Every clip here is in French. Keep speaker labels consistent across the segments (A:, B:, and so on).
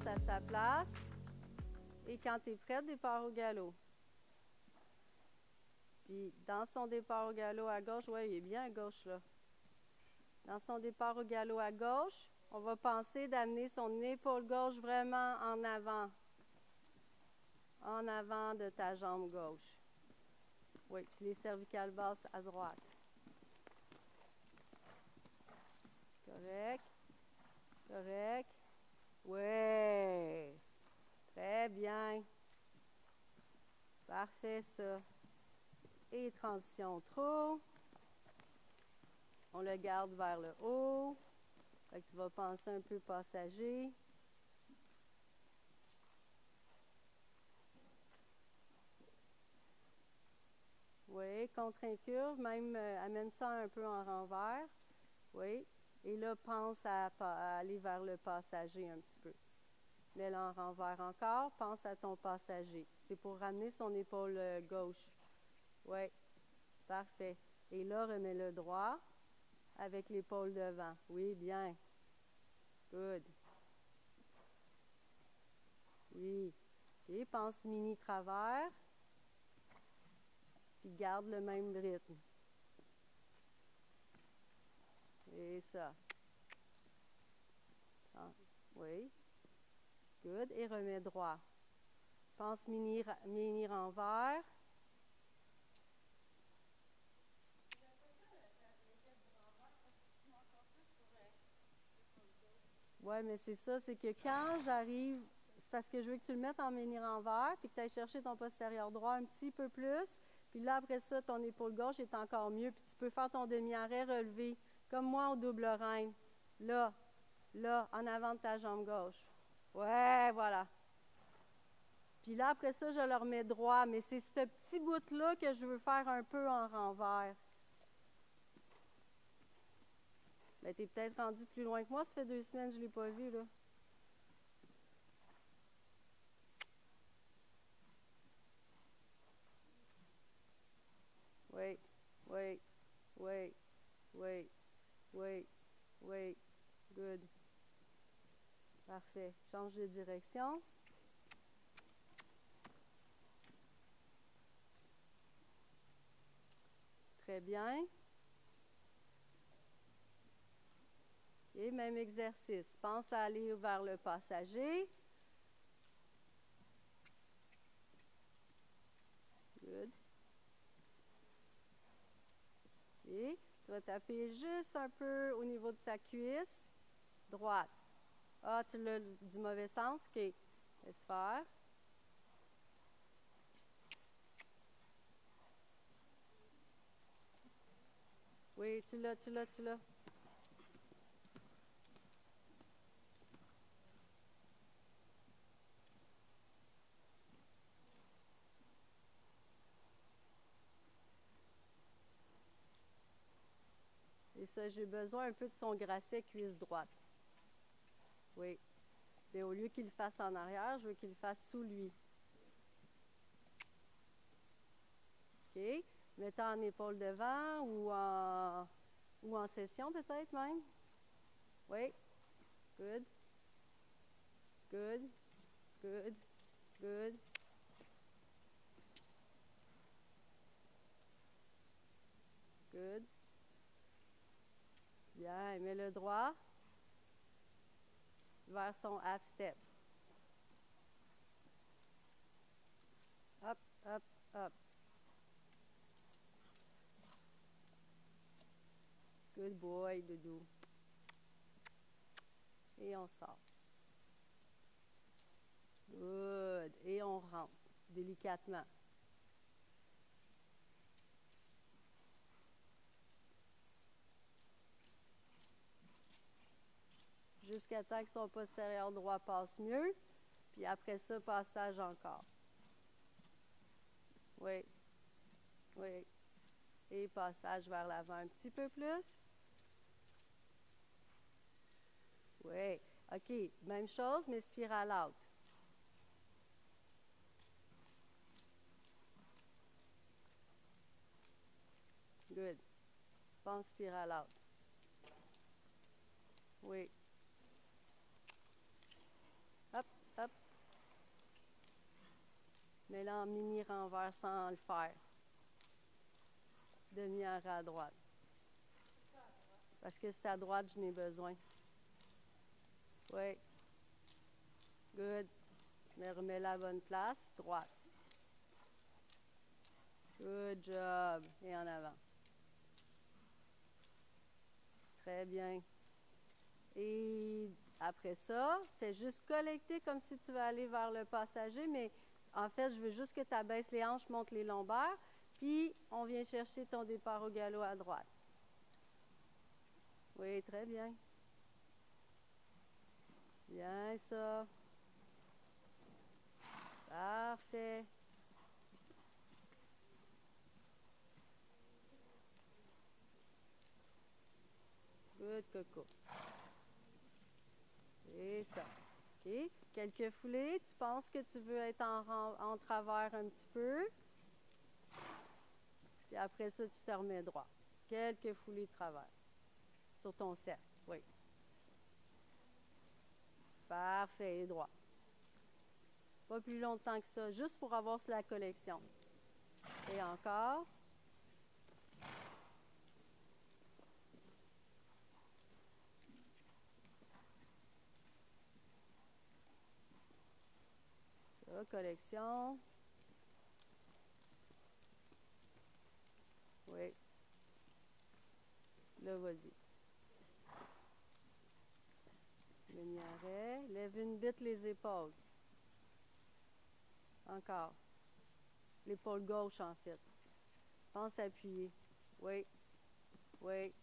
A: passe à sa place. Et quand tu es prête, départ au galop. Puis dans son départ au galop à gauche, oui, il est bien à gauche là. Dans son départ au galop à gauche, on va penser d'amener son épaule gauche vraiment en avant. En avant de ta jambe gauche. Oui, puis les cervicales basses à droite. Correct. Correct. Oui. Très bien. Parfait, ça. Et transition trop. On le garde vers le haut. Fait que tu vas penser un peu passager. Oui, contre-incurve, même amène ça un peu en renvers. Oui. Et là, pense à aller vers le passager un petit peu. Mets-le en renvers encore. Pense à ton passager. C'est pour ramener son épaule gauche. Oui. Parfait. Et là, remets-le droit avec l'épaule devant. Oui, bien. Good. Oui. Et pense mini travers. Puis garde le même rythme. Et ça. Oui. Good. Et remets droit. Pense mini renvers. Oui, mais c'est ça, c'est que quand j'arrive, c'est parce que je veux que tu le mettes en mini renvers, puis que tu ailles chercher ton postérieur droit un petit peu plus, puis là, après ça, ton épaule gauche est encore mieux, puis tu peux faire ton demi-arrêt relevé, comme moi au double reine. Là, en avant de ta jambe gauche. Ouais, voilà. Puis là, après ça, je le remets droit, mais c'est ce petit bout-là que je veux faire un peu en renvers. Ben, t'es peut-être rendu plus loin que moi, ça fait 2 semaines que je ne l'ai pas vu, là. Oui, oui, oui, oui, oui, oui, good. Parfait. Change de direction. Très bien. Et même exercice. Pense à aller vers le passager. Good. Et tu vas taper juste un peu au niveau de sa cuisse. Droite. Ah, tu l'as du mauvais sens? OK. Laisse faire. Oui, tu l'as. Et ça, j'ai besoin un peu de son grasset cuisse droite. Oui. Mais au lieu qu'il le fasse en arrière, je veux qu'il le fasse sous lui. OK. Mets-toi en épaule devant ou en session peut-être même. Oui. Good. Good. Good. Good. Good. Bien. Mets-le droit vers son half step. Hop, hop, hop. Good boy, Doudou. Et on sort. Good. Et on rentre délicatement. Jusqu'à temps que son postérieur droit passe mieux. Puis après ça, passage encore. Oui. Oui. Et passage vers l'avant un petit peu plus. Oui. OK. Même chose, mais spirale out. Good. Pense spirale out. Oui. Hop. aller en mini renvers sans le faire. Demi-arrière à droite. Parce que c'est à droite, je n'ai besoin. Oui. Good. Mais remets-la à la bonne place. Droite. Good job. Et en avant. Très bien. Et après ça, fais juste collecter comme si tu veux aller vers le passager, mais en fait, je veux juste que tu abaisses les hanches, montes les lombaires, puis on vient chercher ton départ au galop à droite. Oui, très bien. Bien ça. Parfait. Good, coco. C'est ça. OK. Quelques foulées. Tu penses que tu veux être en travers un petit peu. Puis après ça, tu te remets droit. Quelques foulées de travers. Sur ton cercle. Oui. Parfait. Et droit. Pas plus longtemps que ça. Juste pour avoir la collection. Et encore. Ça, collection. Oui. Là, vas-y. Demi-arrêt. Lève une bite les épaules. Encore. L'épaule gauche, en fait. Pense à appuyer. Oui. Oui.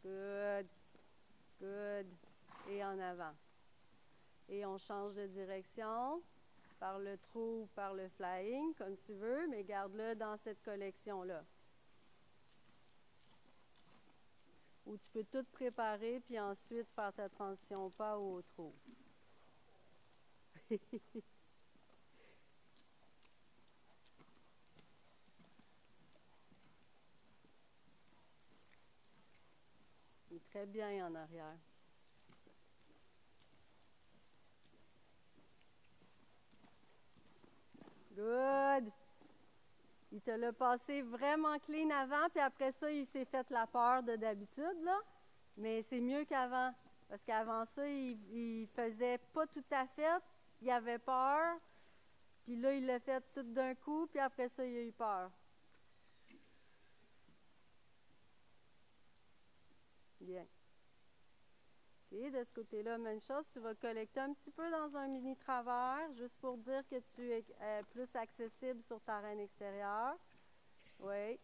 A: Good. Good. Et en avant. Et on change de direction par le trou ou par le flying, comme tu veux, mais garde-le dans cette collection-là. Ou tu peux tout préparer, puis ensuite faire ta transition au pas ou au trou. Il est très bien en arrière. Good. Il te l'a passé vraiment clean avant, puis après ça, il s'est fait la peur de d'habitude, là. Mais c'est mieux qu'avant. Parce qu'avant ça, il faisait pas tout à fait. Il avait peur. Puis là, il l'a fait tout d'un coup, puis après ça, il a eu peur. Bien. OK, de ce côté-là, même chose. Tu vas collecter un petit peu dans un mini travers, juste pour dire que tu es plus accessible sur ta reine extérieure. Oui,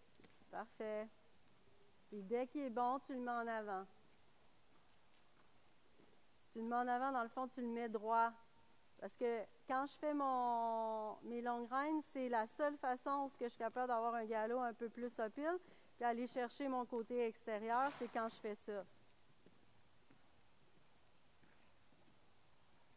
A: parfait. Puis dès qu'il est bon, tu le mets en avant. Tu le mets en avant, dans le fond, tu le mets droit. Parce que quand je fais mes longues reines, c'est la seule façon où je suis capable d'avoir un galop un peu plus subtil, puis aller chercher mon côté extérieur, c'est quand je fais ça.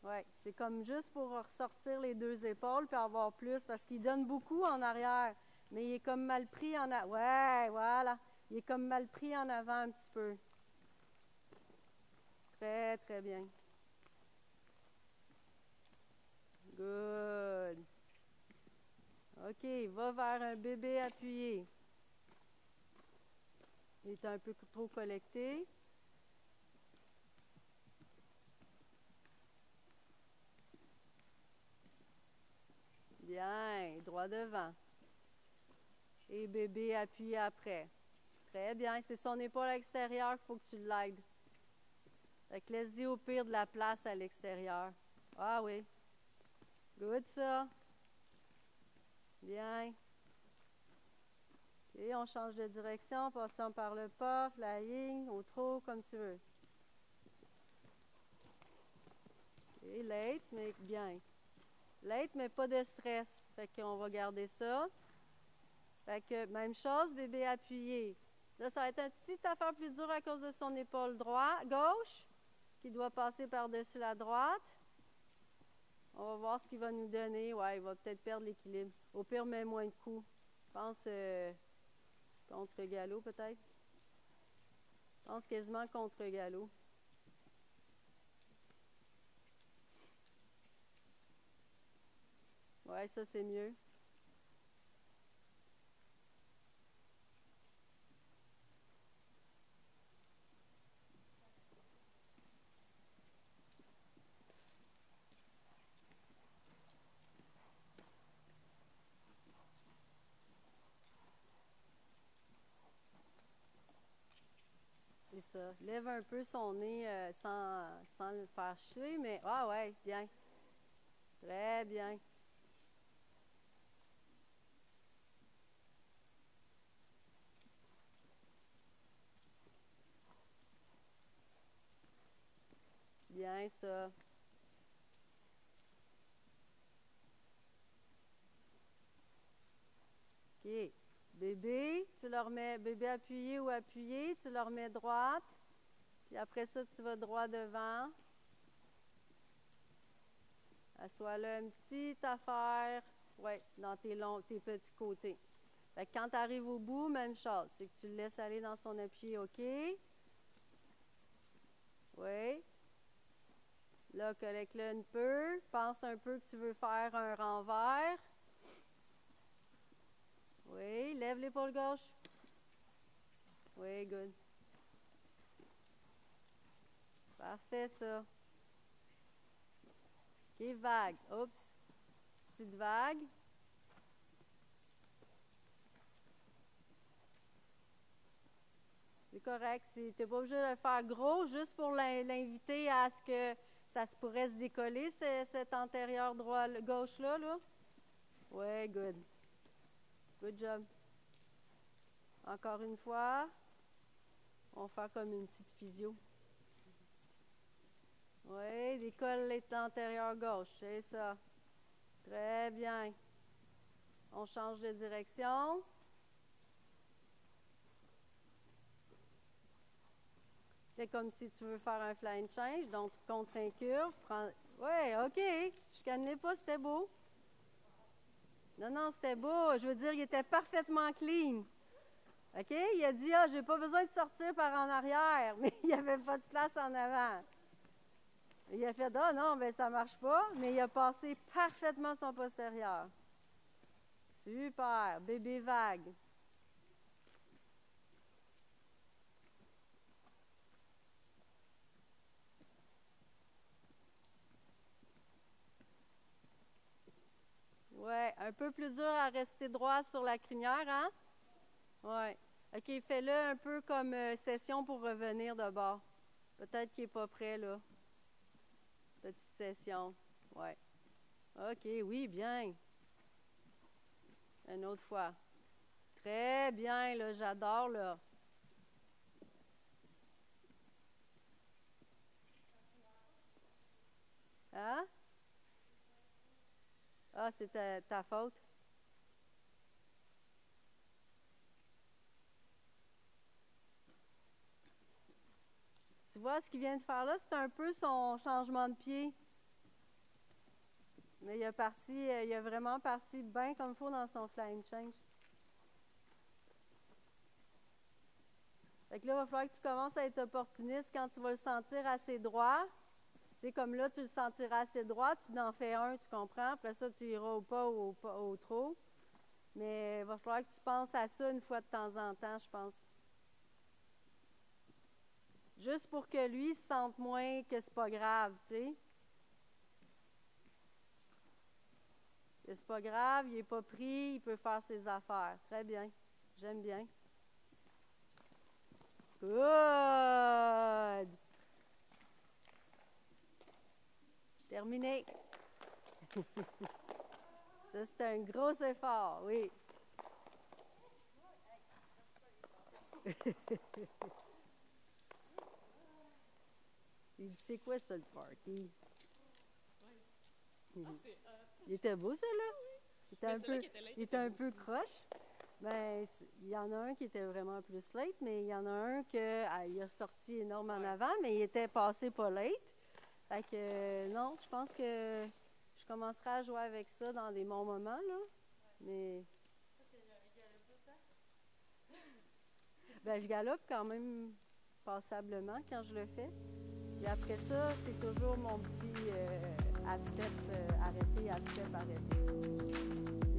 A: Oui, c'est comme juste pour ressortir les deux épaules puis avoir plus, parce qu'il donne beaucoup en arrière, mais il est comme mal pris en avant. Ouais, voilà. Il est comme mal pris en avant un petit peu. Très, très bien. Good. OK, va vers un bébé appuyé. Il est un peu trop collecté. Bien, droit devant. Et bébé appuyé après. Très bien, c'est son épaule extérieure qu'il faut que tu l'aides. Fait que laisse-y au pire de la place à l'extérieur. Ah oui. Good ça. Bien. Et on change de direction, passant par le pas, flying, au trot, comme tu veux. Et late, mais bien. Late, mais pas de stress. Fait qu'on va garder ça. Fait que même chose, bébé appuyé. Là, ça va être un petit affaire plus dur à cause de son épaule gauche, qui doit passer par-dessus la droite. On va voir ce qu'il va nous donner. Ouais, il va peut-être perdre l'équilibre. Au pire, mets moins de coups. Je pense contre galop, peut-être. Je pense quasiment contre galop. Ouais, ça c'est mieux. C'est ça. Lève un peu son nez sans le faire chier, mais ah ouais, bien. Très bien. Bien ça. OK. Bébé, tu le remets, bébé appuyé ou appuyé, tu le remets droite. Puis après ça, tu vas droit devant. Assois-le une petite affaire, ouais, dans tes petits côtés. Fait que quand tu arrives au bout, même chose, c'est que tu le laisses aller dans son appui, OK? Oui. Là, collecte-le un peu. Pense un peu que tu veux faire un renvers. Oui, lève l'épaule gauche. Oui, good. Parfait, ça. OK, vague. Oups. Petite vague. C'est correct. Tu n'es pas obligé de le faire gros, juste pour l'inviter à ce que ça se pourrait se décoller, cet antérieur droit gauche-là. Là. Oui, good. Good job. Encore une fois. On va faire comme une petite physio. Oui, décolle l'antérieur gauche, c'est ça. Très bien. On change de direction. C'est comme si tu veux faire un flying change, donc contre un curve. Oui, OK. Je ne pas, c'était beau. Non, non, c'était beau. Je veux dire, il était parfaitement clean. OK? Il a dit, ah, j'ai pas besoin de sortir par en arrière, mais il n'y avait pas de place en avant. Il a fait, ah non, ben ça marche pas, mais il a passé parfaitement son postérieur. Super, bébé vague. Ouais, un peu plus dur à rester droit sur la crinière, hein? Ouais. OK, fais-le un peu comme session pour revenir de bord. Peut-être qu'il n'est pas prêt, là. Petite session. Ouais. OK, oui, bien. Une autre fois. Très bien, là, j'adore, là. Hein? Ah, c'est ta faute. Tu vois, ce qu'il vient de faire là, c'est un peu son changement de pied. Mais il a vraiment parti bien comme il faut dans son flying change. Fait que là, il va falloir que tu commences à être opportuniste quand tu vas le sentir assez droit. Tu sais, comme là, tu le sentiras assez droit, tu en fais un, tu comprends? Après ça, tu iras au pas ou au trop. Mais il va falloir que tu penses à ça une fois de temps en temps, je pense. Juste pour que lui se sente moins que c'est pas grave, tu sais. Que c'est pas grave, il n'est pas pris, il peut faire ses affaires. Très bien. J'aime bien. Good! Terminé. Ça, c'est un gros effort, oui. Il dit, c'est quoi ça, le party? Il était beau, celui-là? Il était un peu croche. Ben, il y en a un qui était vraiment plus late, mais il y en a un qui il a sorti énorme en avant, mais il était passé pas late. Fait que non, je pense que je commencerai à jouer avec ça dans des bons moments, là. Mais. Ben, je galope quand même passablement quand je le fais. Et après ça, c'est toujours mon petit half step arrêté, half step arrêté.